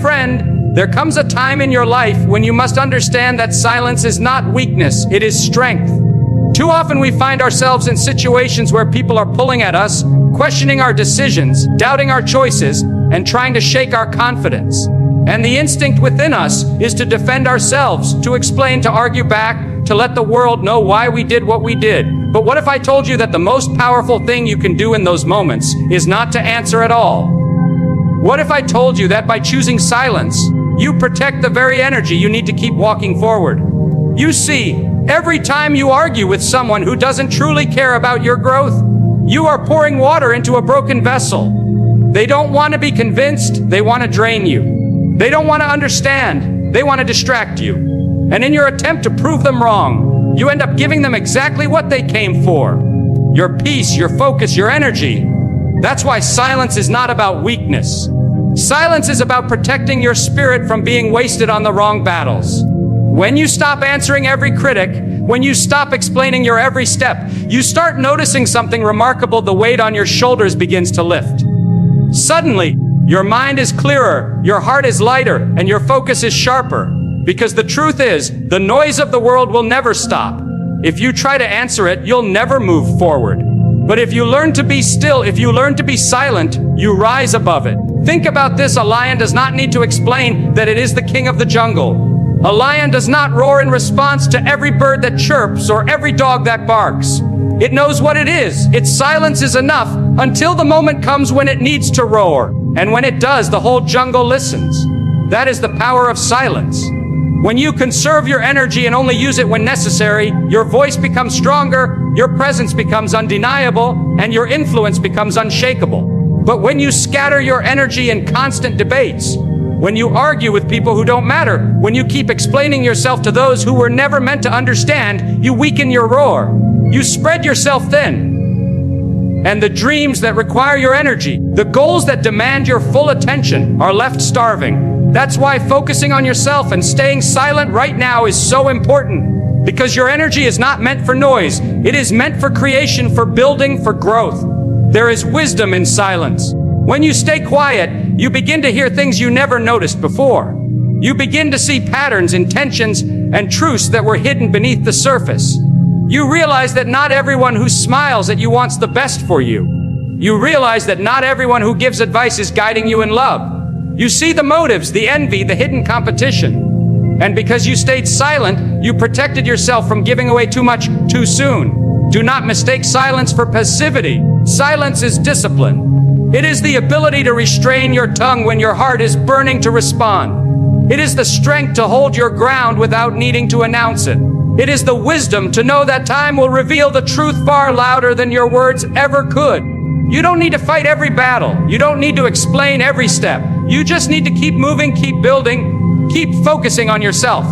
friend, there comes a time in your life when you must understand that silence is not weakness, it is strength. Too often we find ourselves in situations where people are pulling at us, questioning our decisions, doubting our choices, and trying to shake our confidence. And the instinct within us is to defend ourselves, to explain, to argue back, to let the world know why we did what we did. But what if I told you that the most powerful thing you can do in those moments is not to answer at all? What if I told you that by choosing silence, you protect the very energy you need to keep walking forward? You see, every time you argue with someone who doesn't truly care about your growth, you are pouring water into a broken vessel. They don't want to be convinced, they want to drain you. They don't want to understand, they want to distract you. And in your attempt to prove them wrong, you end up giving them exactly what they came for. Your peace, your focus, your energy. That's why silence is not about weakness. Silence is about protecting your spirit from being wasted on the wrong battles. When you stop answering every critic, when you stop explaining your every step, you start noticing something remarkable. The weight on your shoulders begins to lift. Suddenly, your mind is clearer, your heart is lighter, and your focus is sharper. Because the truth is, the noise of the world will never stop. If you try to answer it, you'll never move forward. But if you learn to be still, if you learn to be silent, you rise above it. Think about this: a lion does not need to explain that it is the king of the jungle. A lion does not roar in response to every bird that chirps or every dog that barks. It knows what it is. Its silence is enough until the moment comes when it needs to roar. And when it does, the whole jungle listens. That is the power of silence. When you conserve your energy and only use it when necessary, your voice becomes stronger, your presence becomes undeniable, and your influence becomes unshakable. But when you scatter your energy in constant debates, when you argue with people who don't matter, when you keep explaining yourself to those who were never meant to understand, you weaken your roar. You spread yourself thin. And the dreams that require your energy, the goals that demand your full attention, are left starving. That's why focusing on yourself and staying silent right now is so important. Because your energy is not meant for noise. It is meant for creation, for building, for growth. There is wisdom in silence. When you stay quiet, you begin to hear things you never noticed before. You begin to see patterns, intentions, and truths that were hidden beneath the surface. You realize that not everyone who smiles at you wants the best for you. You realize that not everyone who gives advice is guiding you in love. You see the motives, the envy, the hidden competition. And because you stayed silent, you protected yourself from giving away too much too soon. Do not mistake silence for passivity. Silence is discipline. It is the ability to restrain your tongue when your heart is burning to respond. It is the strength to hold your ground without needing to announce it. It is the wisdom to know that time will reveal the truth far louder than your words ever could. You don't need to fight every battle. You don't need to explain every step. You just need to keep moving, keep building, keep focusing on yourself.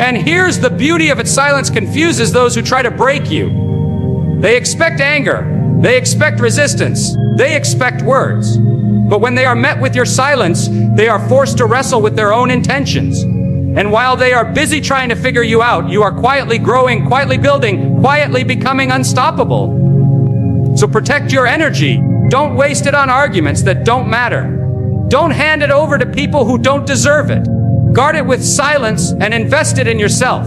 And here's the beauty of it: silence confuses those who try to break you. They expect anger. They expect resistance. They expect words. But when they are met with your silence, they are forced to wrestle with their own intentions. And while they are busy trying to figure you out, you are quietly growing, quietly building, quietly becoming unstoppable. So protect your energy. Don't waste it on arguments that don't matter. Don't hand it over to people who don't deserve it. Guard it with silence and invest it in yourself.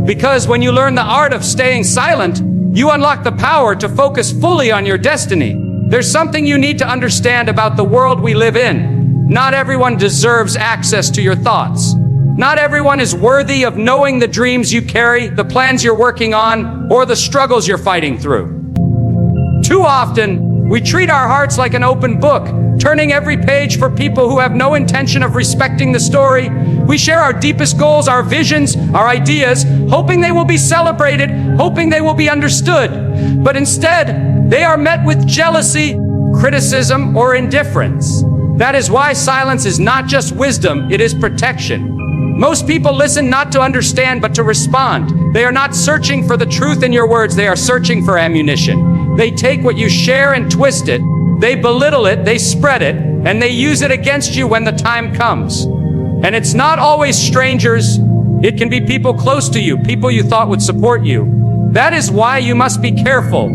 Because when you learn the art of staying silent, you unlock the power to focus fully on your destiny. There's something you need to understand about the world we live in. Not everyone deserves access to your thoughts. Not everyone is worthy of knowing the dreams you carry, the plans you're working on, or the struggles you're fighting through. Too often, we treat our hearts like an open book, turning every page for people who have no intention of respecting the story. We share our deepest goals, our visions, our ideas, hoping they will be celebrated, hoping they will be understood. But instead, they are met with jealousy, criticism, or indifference. That is why silence is not just wisdom, it is protection. Most people listen not to understand, but to respond. They are not searching for the truth in your words, they are searching for ammunition. They take what you share and twist it. They belittle it, they spread it, and they use it against you when the time comes. And it's not always strangers. It can be people close to you, people you thought would support you. That is why you must be careful.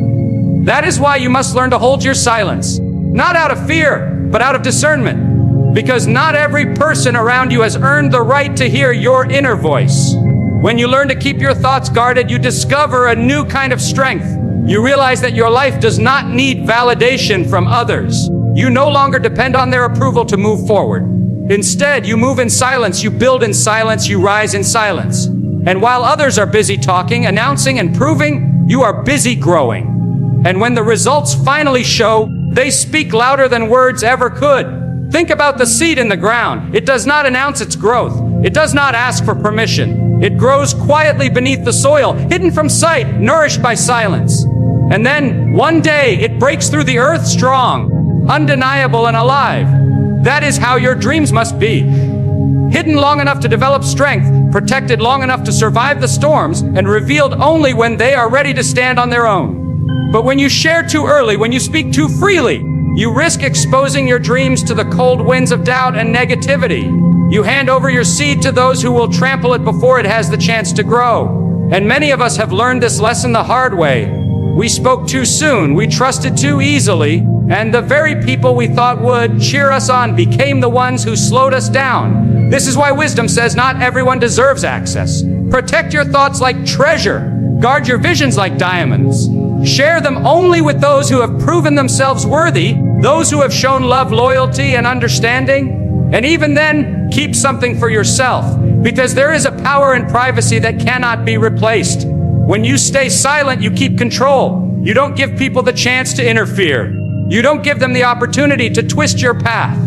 That is why you must learn to hold your silence. Not out of fear, but out of discernment. Because not every person around you has earned the right to hear your inner voice. When you learn to keep your thoughts guarded, you discover a new kind of strength. You realize that your life does not need validation from others. You no longer depend on their approval to move forward. Instead, you move in silence, you build in silence, you rise in silence. And while others are busy talking, announcing, and proving, you are busy growing. And when the results finally show, they speak louder than words ever could. Think about the seed in the ground. It does not announce its growth. It does not ask for permission. It grows quietly beneath the soil, hidden from sight, nourished by silence. And then, one day, it breaks through the earth strong, undeniable and alive. That is how your dreams must be. Hidden long enough to develop strength, protected long enough to survive the storms, and revealed only when they are ready to stand on their own. But when you share too early, when you speak too freely, you risk exposing your dreams to the cold winds of doubt and negativity. You hand over your seed to those who will trample it before it has the chance to grow. And many of us have learned this lesson the hard way. We spoke too soon, we trusted too easily, and the very people we thought would cheer us on became the ones who slowed us down. This is why wisdom says not everyone deserves access. Protect your thoughts like treasure. Guard your visions like diamonds. Share them only with those who have proven themselves worthy, those who have shown love, loyalty, and understanding. And even then, keep something for yourself, because there is a power in privacy that cannot be replaced. When you stay silent, you keep control. You don't give people the chance to interfere. You don't give them the opportunity to twist your path.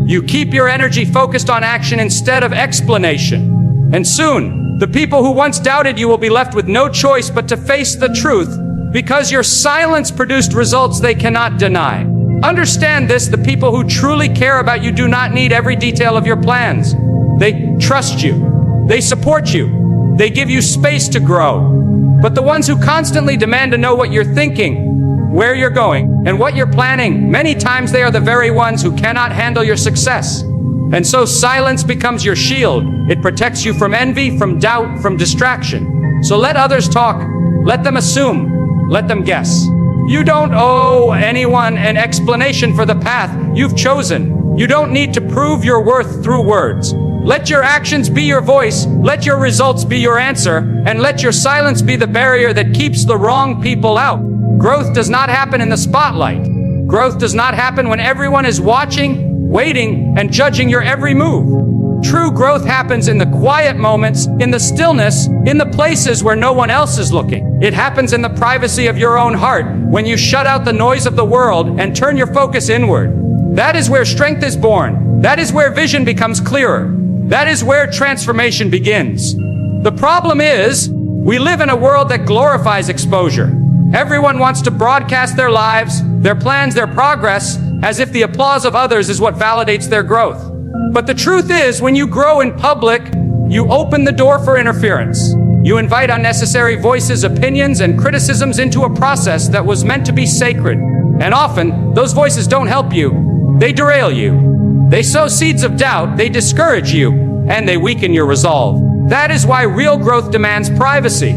You keep your energy focused on action instead of explanation. And soon, the people who once doubted you will be left with no choice but to face the truth, because your silence produced results they cannot deny. Understand this, the people who truly care about you do not need every detail of your plans. They trust you. They support you. They give you space to grow. But the ones who constantly demand to know what you're thinking, where you're going, and what you're planning, many times they are the very ones who cannot handle your success. And so silence becomes your shield. It protects you from envy, from doubt, from distraction. So let others talk. Let them assume. Let them guess. You don't owe anyone an explanation for the path you've chosen. You don't need to prove your worth through words. Let your actions be your voice, let your results be your answer, and let your silence be the barrier that keeps the wrong people out. Growth does not happen in the spotlight. Growth does not happen when everyone is watching, waiting, and judging your every move. True growth happens in the quiet moments, in the stillness, in the places where no one else is looking. It happens in the privacy of your own heart, when you shut out the noise of the world and turn your focus inward. That is where strength is born. That is where vision becomes clearer. That is where transformation begins. The problem is, we live in a world that glorifies exposure. Everyone wants to broadcast their lives, their plans, their progress, as if the applause of others is what validates their growth. But the truth is, when you grow in public, you open the door for interference. You invite unnecessary voices, opinions, and criticisms into a process that was meant to be sacred. And often, those voices don't help you. They derail you. They sow seeds of doubt, they discourage you, and they weaken your resolve. That is why real growth demands privacy.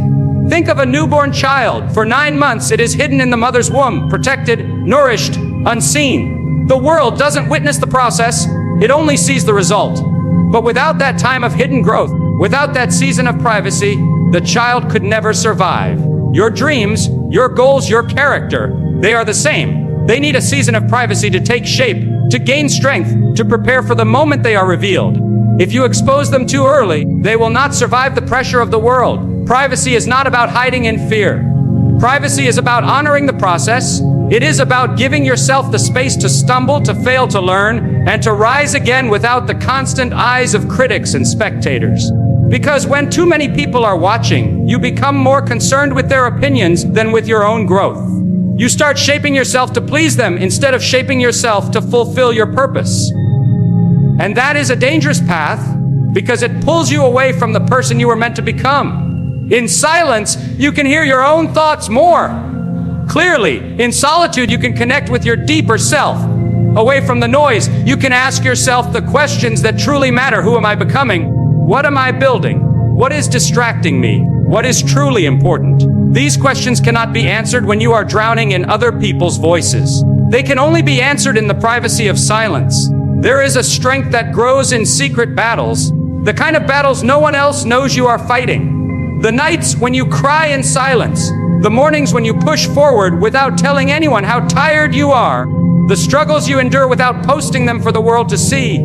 Think of a newborn child. For 9 months, it is hidden in the mother's womb, protected, nourished, unseen. The world doesn't witness the process, it only sees the result. But without that time of hidden growth, without that season of privacy, the child could never survive. Your dreams, your goals, your character, they are the same. They need a season of privacy to take shape, to gain strength, to prepare for the moment they are revealed. If you expose them too early, they will not survive the pressure of the world. Privacy is not about hiding in fear. Privacy is about honoring the process. It is about giving yourself the space to stumble, to fail, to learn, and to rise again without the constant eyes of critics and spectators. Because when too many people are watching, you become more concerned with their opinions than with your own growth. You start shaping yourself to please them instead of shaping yourself to fulfill your purpose. And that is a dangerous path because it pulls you away from the person you were meant to become. In silence, you can hear your own thoughts more clearly. In solitude, you can connect with your deeper self. Away from the noise, you can ask yourself the questions that truly matter. Who am I becoming? What am I building? What is distracting me? What is truly important? These questions cannot be answered when you are drowning in other people's voices. They can only be answered in the privacy of silence. There is a strength that grows in secret battles, the kind of battles no one else knows you are fighting. The nights when you cry in silence, the mornings when you push forward without telling anyone how tired you are, the struggles you endure without posting them for the world to see.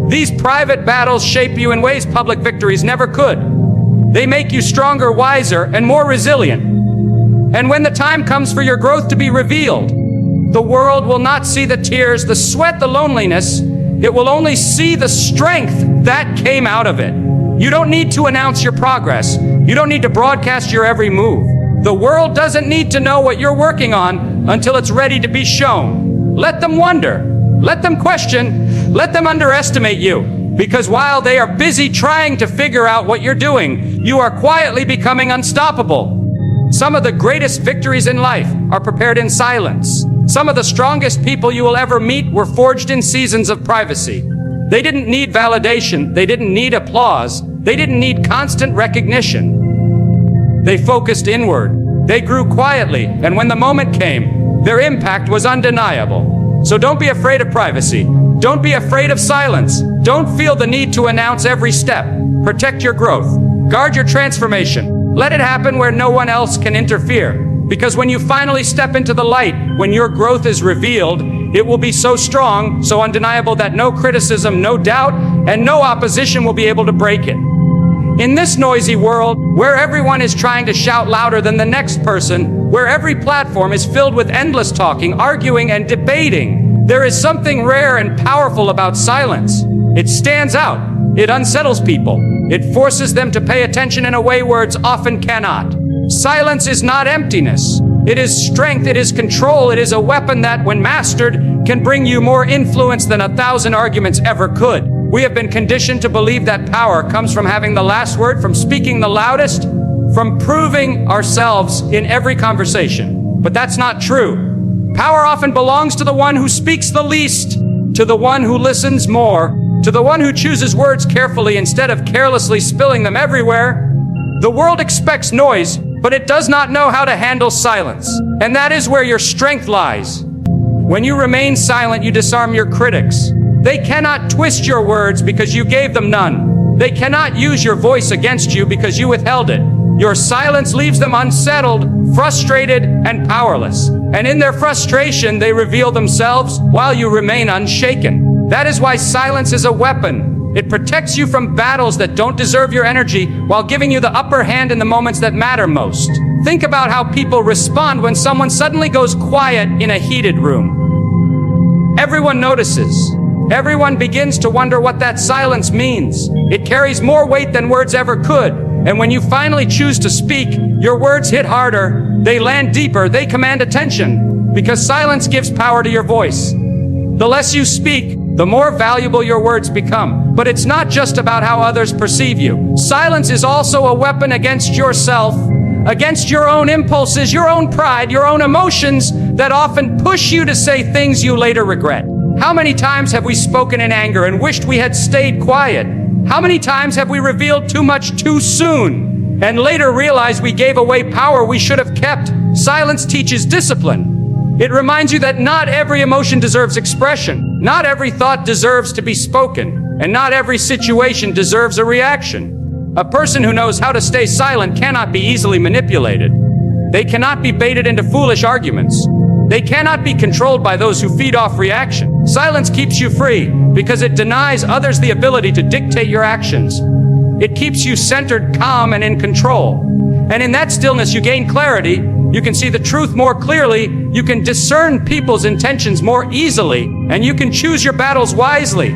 These private battles shape you in ways public victories never could. They make you stronger, wiser, and more resilient. And when the time comes for your growth to be revealed, the world will not see the tears, the sweat, the loneliness. It will only see the strength that came out of it. You don't need to announce your progress. You don't need to broadcast your every move. The world doesn't need to know what you're working on until it's ready to be shown. Let them wonder. Let them question. Let them underestimate you. Because while they are busy trying to figure out what you're doing, you are quietly becoming unstoppable. Some of the greatest victories in life are prepared in silence. Some of the strongest people you will ever meet were forged in seasons of privacy. They didn't need validation. They didn't need applause. They didn't need constant recognition. They focused inward. They grew quietly, and when the moment came, their impact was undeniable. So don't be afraid of privacy. Don't be afraid of silence. Don't feel the need to announce every step. Protect your growth. Guard your transformation. Let it happen where no one else can interfere. Because when you finally step into the light, when your growth is revealed, it will be so strong, so undeniable that no criticism, no doubt, and no opposition will be able to break it. In this noisy world, where everyone is trying to shout louder than the next person, where every platform is filled with endless talking, arguing, and debating, there is something rare and powerful about silence. It stands out. It unsettles people. It forces them to pay attention in a way words often cannot. Silence is not emptiness. It is strength, it is control, it is a weapon that, when mastered, can bring you more influence than 1,000 arguments ever could. We have been conditioned to believe that power comes from having the last word, from speaking the loudest, from proving ourselves in every conversation. But that's not true. Power often belongs to the one who speaks the least, to the one who listens more, to the one who chooses words carefully instead of carelessly spilling them everywhere. The world expects noise, but it does not know how to handle silence. And that is where your strength lies. When you remain silent, you disarm your critics. They cannot twist your words because you gave them none. They cannot use your voice against you because you withheld it. Your silence leaves them unsettled, frustrated, and powerless. And in their frustration, they reveal themselves while you remain unshaken. That is why silence is a weapon. It protects you from battles that don't deserve your energy while giving you the upper hand in the moments that matter most. Think about how people respond when someone suddenly goes quiet in a heated room. Everyone notices. Everyone begins to wonder what that silence means. It carries more weight than words ever could. And when you finally choose to speak, your words hit harder, they land deeper, they command attention. Because silence gives power to your voice. The less you speak, the more valuable your words become. But it's not just about how others perceive you. Silence is also a weapon against yourself, against your own impulses, your own pride, your own emotions that often push you to say things you later regret. How many times have we spoken in anger and wished we had stayed quiet? How many times have we revealed too much too soon and later realized we gave away power we should have kept? Silence teaches discipline. It reminds you that not every emotion deserves expression. Not every thought deserves to be spoken. And not every situation deserves a reaction. A person who knows how to stay silent cannot be easily manipulated. They cannot be baited into foolish arguments. They cannot be controlled by those who feed off reaction. Silence keeps you free because it denies others the ability to dictate your actions. It keeps you centered, calm, and in control. And in that stillness, you gain clarity. You can see the truth more clearly. You can discern people's intentions more easily. And you can choose your battles wisely.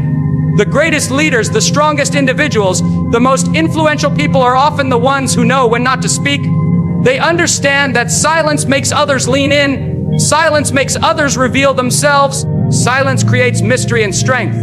The greatest leaders, the strongest individuals, the most influential people are often the ones who know when not to speak. They understand that silence makes others lean in. Silence makes others reveal themselves. Silence creates mystery and strength.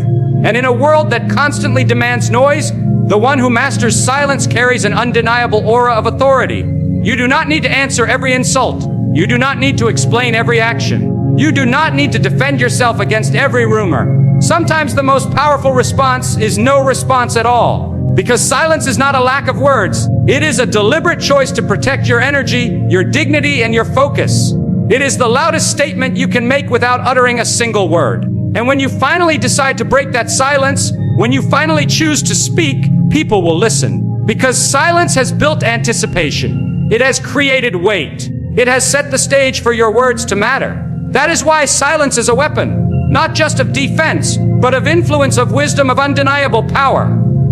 And in a world that constantly demands noise, the one who masters silence carries an undeniable aura of authority. You do not need to answer every insult. You do not need to explain every action. You do not need to defend yourself against every rumor. Sometimes the most powerful response is no response at all. Because silence is not a lack of words. It is a deliberate choice to protect your energy, your dignity, and your focus. It is the loudest statement you can make without uttering a single word. And when you finally decide to break that silence, when you finally choose to speak, people will listen. Because silence has built anticipation. It has created weight. It has set the stage for your words to matter. That is why silence is a weapon, not just of defense, but of influence, of wisdom, of undeniable power.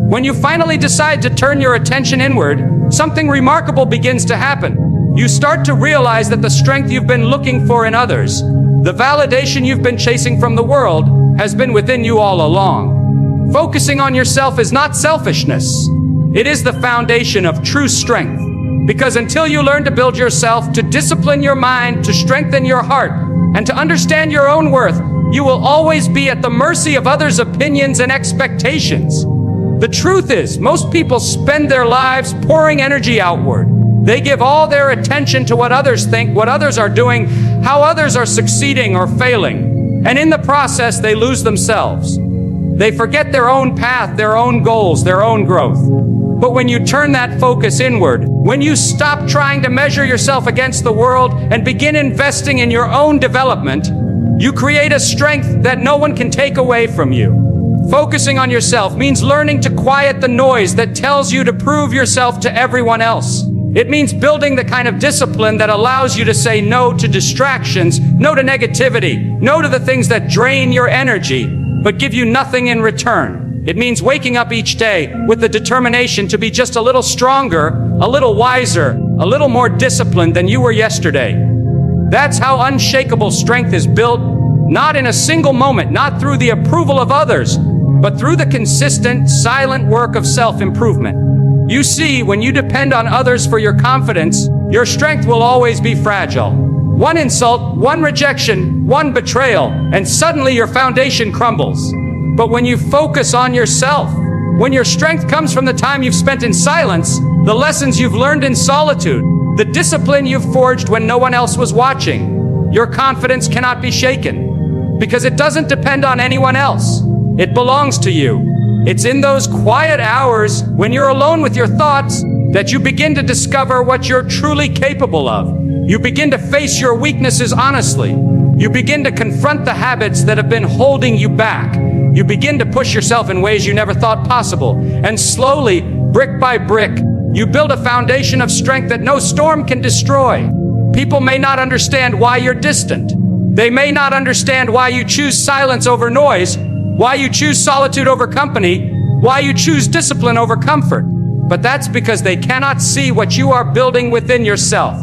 When you finally decide to turn your attention inward, something remarkable begins to happen. You start to realize that the strength you've been looking for in others, the validation you've been chasing from the world, has been within you all along. Focusing on yourself is not selfishness. It is the foundation of true strength. Because until you learn to build yourself, to discipline your mind, to strengthen your heart, and to understand your own worth, you will always be at the mercy of others' opinions and expectations. The truth is, most people spend their lives pouring energy outward. They give all their attention to what others think, what others are doing, how others are succeeding or failing. And in the process, they lose themselves. They forget their own path, their own goals, their own growth. But when you turn that focus inward, when you stop trying to measure yourself against the world and begin investing in your own development, you create a strength that no one can take away from you. Focusing on yourself means learning to quiet the noise that tells you to prove yourself to everyone else. It means building the kind of discipline that allows you to say no to distractions, no to negativity, no to the things that drain your energy, but give you nothing in return. It means waking up each day with the determination to be just a little stronger, a little wiser, a little more disciplined than you were yesterday. That's how unshakable strength is built, not in a single moment, not through the approval of others, but through the consistent, silent work of self-improvement. You see, when you depend on others for your confidence, your strength will always be fragile. One insult, one rejection, one betrayal, and suddenly your foundation crumbles. But when you focus on yourself, when your strength comes from the time you've spent in silence, the lessons you've learned in solitude, the discipline you've forged when no one else was watching, your confidence cannot be shaken. Because it doesn't depend on anyone else. It belongs to you. It's in those quiet hours when you're alone with your thoughts that you begin to discover what you're truly capable of. You begin to face your weaknesses honestly. You begin to confront the habits that have been holding you back. You begin to push yourself in ways you never thought possible. And slowly, brick by brick, you build a foundation of strength that no storm can destroy. People may not understand why you're distant. They may not understand why you choose silence over noise, why you choose solitude over company, why you choose discipline over comfort. But that's because they cannot see what you are building within yourself.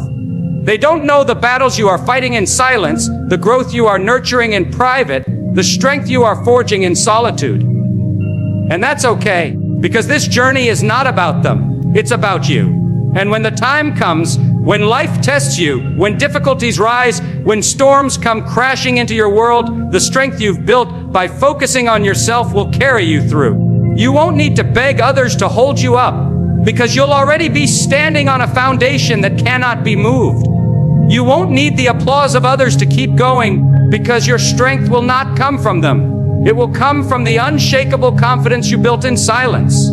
They don't know the battles you are fighting in silence, the growth you are nurturing in private, the strength you are forging in solitude. And that's okay, because this journey is not about them, it's about you. And when the time comes, when life tests you, when difficulties rise, when storms come crashing into your world, the strength you've built by focusing on yourself will carry you through. You won't need to beg others to hold you up, because you'll already be standing on a foundation that cannot be moved. You won't need the applause of others to keep going, because your strength will not come from them. It will come from the unshakable confidence you built in silence.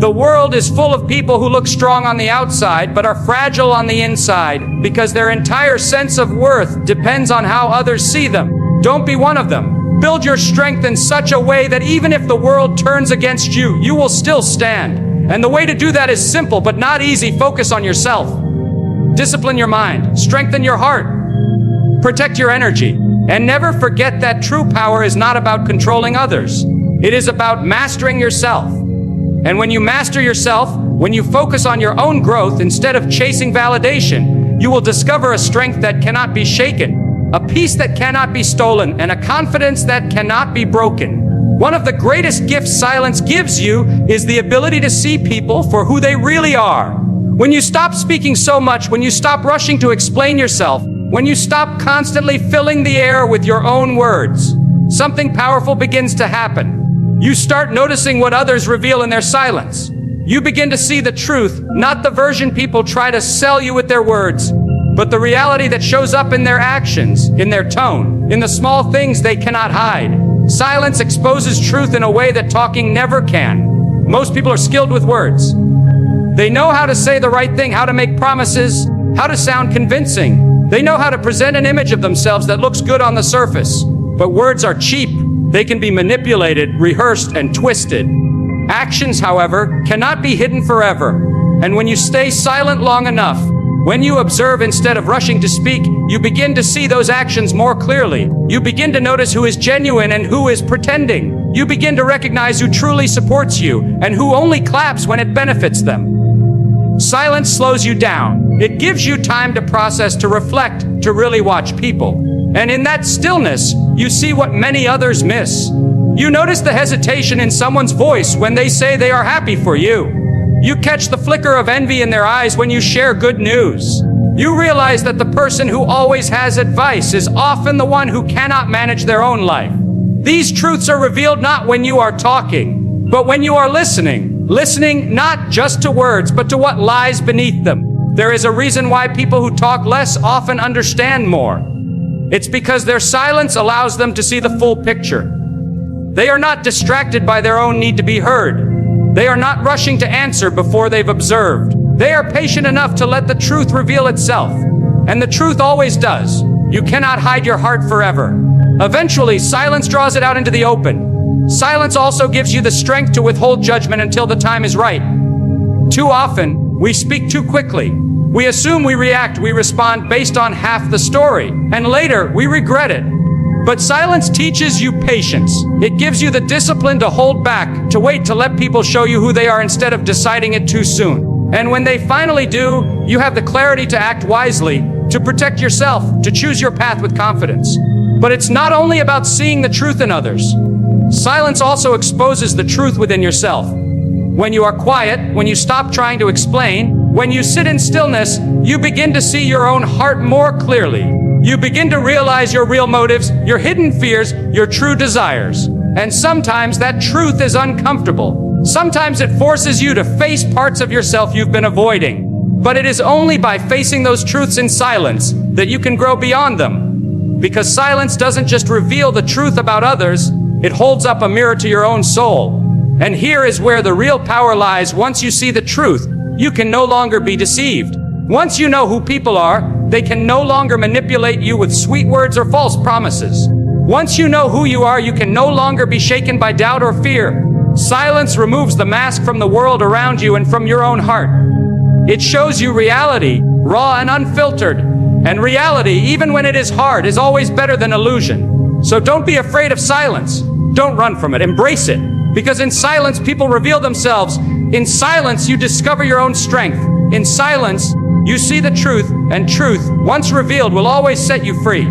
The world is full of people who look strong on the outside, but are fragile on the inside, because their entire sense of worth depends on how others see them. Don't be one of them. Build your strength in such a way that even if the world turns against you, you will still stand. And the way to do that is simple, but not easy. Focus on yourself. Discipline your mind. Strengthen your heart. Protect your energy. And never forget that true power is not about controlling others. It is about mastering yourself. And when you master yourself, when you focus on your own growth instead of chasing validation, you will discover a strength that cannot be shaken, a peace that cannot be stolen, and a confidence that cannot be broken. One of the greatest gifts silence gives you is the ability to see people for who they really are. When you stop speaking so much, when you stop rushing to explain yourself, when you stop constantly filling the air with your own words, something powerful begins to happen. You start noticing what others reveal in their silence. You begin to see the truth, not the version people try to sell you with their words, but the reality that shows up in their actions, in their tone, in the small things they cannot hide. Silence exposes truth in a way that talking never can. Most people are skilled with words. They know how to say the right thing, how to make promises, how to sound convincing. They know how to present an image of themselves that looks good on the surface. But words are cheap. They can be manipulated, rehearsed, and twisted. Actions, however, cannot be hidden forever. And when you stay silent long enough, when you observe instead of rushing to speak, you begin to see those actions more clearly. You begin to notice who is genuine and who is pretending. You begin to recognize who truly supports you and who only claps when it benefits them. Silence slows you down. It gives you time to process, to reflect, to really watch people. And in that stillness, you see what many others miss. You notice the hesitation in someone's voice when they say they are happy for you. You catch the flicker of envy in their eyes when you share good news. You realize that the person who always has advice is often the one who cannot manage their own life. These truths are revealed not when you are talking, but when you are listening. Listening not just to words, but to what lies beneath them. There is a reason why people who talk less often understand more. It's because their silence allows them to see the full picture. They are not distracted by their own need to be heard. They are not rushing to answer before they've observed. They are patient enough to let the truth reveal itself. And the truth always does. You cannot hide your heart forever. Eventually, silence draws it out into the open. Silence also gives you the strength to withhold judgment until the time is right. Too often, we speak too quickly. We assume, we react, we respond based on half the story. And later, we regret it. But silence teaches you patience. It gives you the discipline to hold back, to wait, to let people show you who they are instead of deciding it too soon. And when they finally do, you have the clarity to act wisely, to protect yourself, to choose your path with confidence. But it's not only about seeing the truth in others. Silence also exposes the truth within yourself. When you are quiet, when you stop trying to explain, when you sit in stillness, you begin to see your own heart more clearly. You begin to realize your real motives, your hidden fears, your true desires. And sometimes that truth is uncomfortable. Sometimes it forces you to face parts of yourself you've been avoiding. But it is only by facing those truths in silence that you can grow beyond them. Because silence doesn't just reveal the truth about others, it holds up a mirror to your own soul. And here is where the real power lies. Once you see the truth, you can no longer be deceived. Once you know who people are, they can no longer manipulate you with sweet words or false promises. Once you know who you are, you can no longer be shaken by doubt or fear. Silence removes the mask from the world around you and from your own heart. It shows you reality, raw and unfiltered. And reality, even when it is hard, is always better than illusion. So don't be afraid of silence. Don't run from it. Embrace it. Because in silence, people reveal themselves. In silence, you discover your own strength. In silence, you see the truth, and truth, once revealed, will always set you free.